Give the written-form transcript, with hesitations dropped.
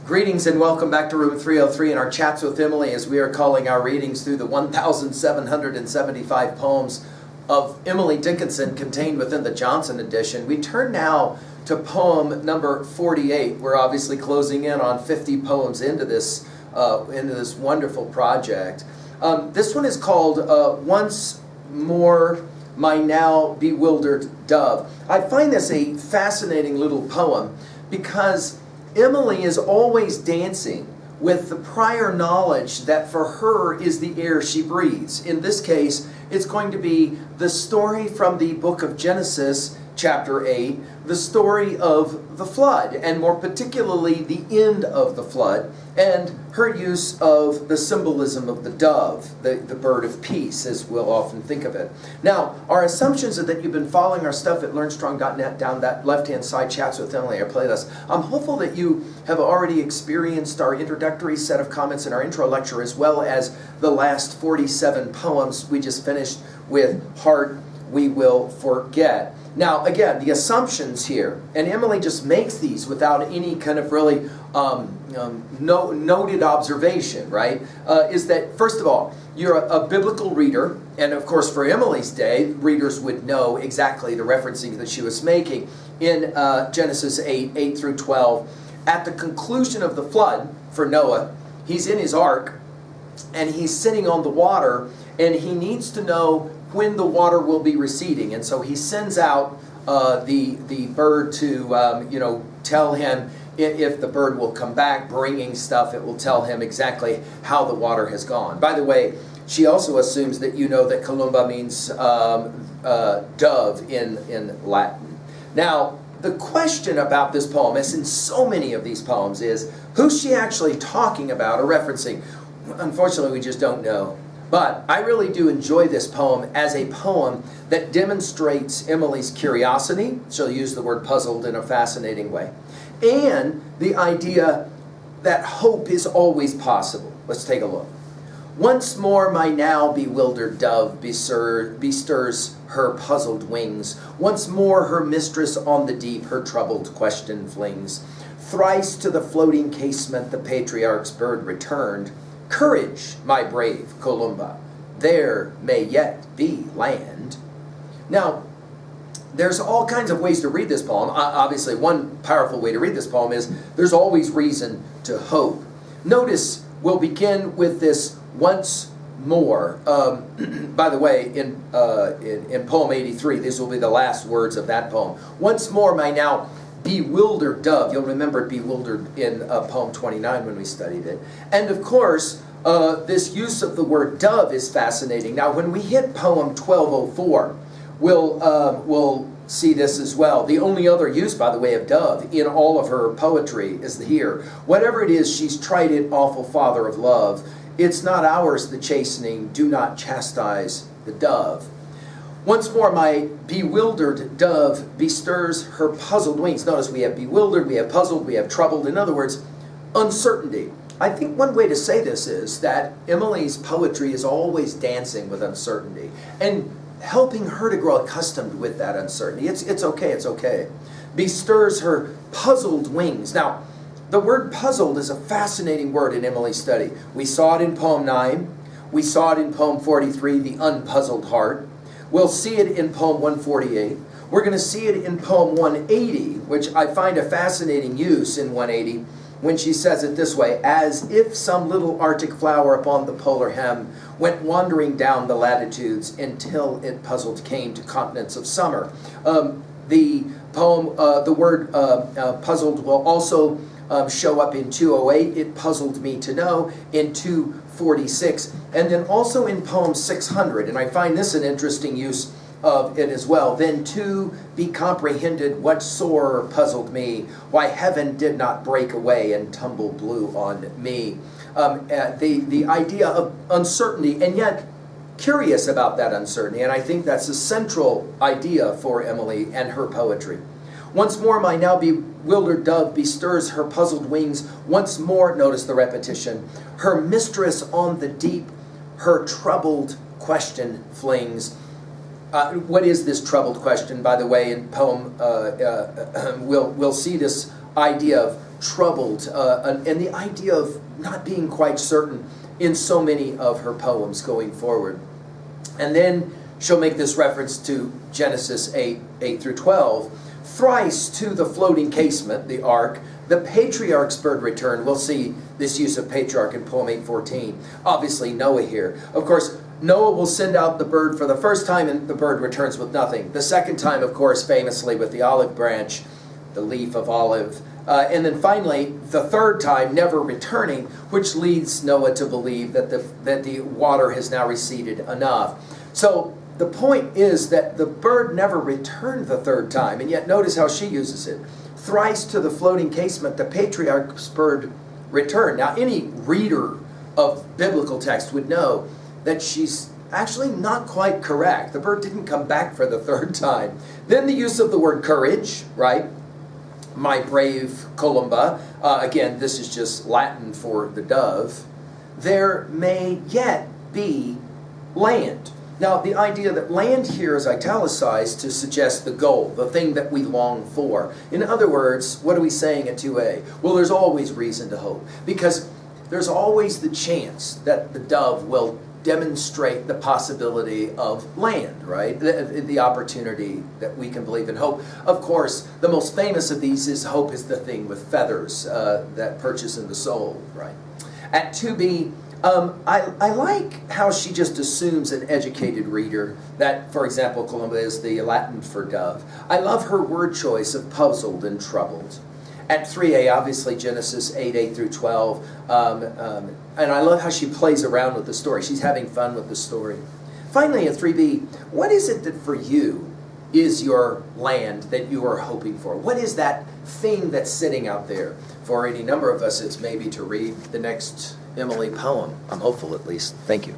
Greetings and welcome back to room 303 in our chats with Emily as we are calling our readings through the 1,775 poems of Emily Dickinson contained within the Johnson edition. We turn now to poem number 48. We're obviously closing in on 50 poems into this wonderful project. This one is called Once More My Now Bewildered Dove. I find this a fascinating little poem because Emily is always dancing with the prior knowledge that for her is the air she breathes. In this case, it's going to be the story from the book of Genesis, chapter 8, the story of the flood, and more particularly the end of the flood, and her use of the symbolism of the dove, the bird of peace, as we'll often think of it. Now, our assumptions are that you've been following our stuff at learnstrong.net down that left-hand side, Chats with Emily, our playlist. I'm hopeful that you have already experienced our introductory set of comments in our intro lecture, as well as the last 47 poems we just finished with Heart We Will Forget. Now, again, the assumptions here, and Emily just makes these without any kind of really noted observation, right, is that, first of all, you're a biblical reader, and of course for Emily's day, readers would know exactly the referencing that she was making in Genesis 8 through 12. At the conclusion of the flood for Noah, he's in his ark, and he's sitting on the water, and he needs to know when the water will be receding, and so he sends out the bird to tell him if the bird will come back bringing stuff. It will tell him exactly how the water has gone. By the way, she also assumes that you know that columba means dove in Latin. Now, the question about this poem, as in so many of these poems, is who's she actually talking about or referencing? Unfortunately, we just don't know. But I really do enjoy this poem as a poem that demonstrates Emily's curiosity. She'll use the word puzzled in a fascinating way. And the idea that hope is always possible. Let's take a look. Once more my now bewildered dove bestirs her puzzled wings. Once more her mistress on the deep her troubled question flings. Thrice to the floating casement the patriarch's bird returned. Courage, my brave columba, there may yet be land. Now, there's all kinds of ways to read this poem. Obviously, one powerful way to read this poem is there's always reason to hope. Notice we'll begin with this once more. By the way, in poem 83, these will be the last words of that poem. Once more, my now bewildered dove. You'll remember bewildered in poem 29 when we studied it. And of course, this use of the word dove is fascinating. Now, when we hit poem 1204, we'll see this as well. The only other use, by the way, of dove in all of her poetry is here. Whatever it is, she's tried it, awful father of love. It's not ours the chastening, do not chastise the dove. Once more, my bewildered dove bestirs her puzzled wings. Notice we have bewildered, we have puzzled, we have troubled. In other words, uncertainty. I think one way to say this is that Emily's poetry is always dancing with uncertainty and helping her to grow accustomed with that uncertainty. It's okay. Bestirs her puzzled wings. Now, the word puzzled is a fascinating word in Emily's study. We saw it in poem 9. We saw it in poem 43, the unpuzzled heart. We'll see it in poem 148. We're going to see it in poem 180, which I find a fascinating use in 180, when she says it this way: as if some little arctic flower upon the polar hem went wandering down the latitudes until it puzzled came to continents of summer. The poem, the word puzzled will also show up in 208, it puzzled me to know, in 246, and then also in poem 600, and I find this an interesting use of it as well. Then to be comprehended what sore puzzled me, why heaven did not break away and tumble blue on me. The idea of uncertainty, and yet curious about that uncertainty, and I think that's a central idea for Emily and her poetry. Once more my now bewildered dove bestirs her puzzled wings. Once more, notice the repetition, her mistress on the deep her troubled question flings. What is this troubled question, by the way, in poem? We'll see this idea of troubled and the idea of not being quite certain in so many of her poems going forward. And then she'll make this reference to Genesis 8 through 12. Thrice to the floating casement, the ark, the patriarch's bird returned. We'll see this use of patriarch in poem 8:14. Obviously Noah here. Of course, Noah will send out the bird for the first time and the bird returns with nothing. The second time, of course, famously with the olive branch, the leaf of olive. And then finally, the third time, never returning, which leads Noah to believe that the water has now receded enough. So the point is that the bird never returned the third time, and yet notice how she uses it. Thrice to the floating casement, the patriarch's bird returned. Now, any reader of biblical text would know that she's actually not quite correct. The bird didn't come back for the third time. Then the use of the word courage, right? My brave Columba. Again, this is just Latin for the dove. There may yet be land. Now, the idea that land here is italicized to suggest the goal, the thing that we long for. In other words, what are we saying at 2a? Well, there's always reason to hope, because there's always the chance that the dove will demonstrate the possibility of land, right? The opportunity that we can believe in hope. Of course, the most famous of these is hope is the thing with feathers that perches in the soul, right? At 2b, I like how she just assumes an educated reader that, for example, Columba is the Latin for dove. I love her word choice of puzzled and troubled. At 3a, obviously Genesis 8 through 12, and I love how she plays around with the story. She's having fun with the story. Finally, at 3b, what is it that for you is your land that you are hoping for? What is that thing that's sitting out there? For any number of us, it's maybe to read the next Emily poem. I'm hopeful, at least. Thank you.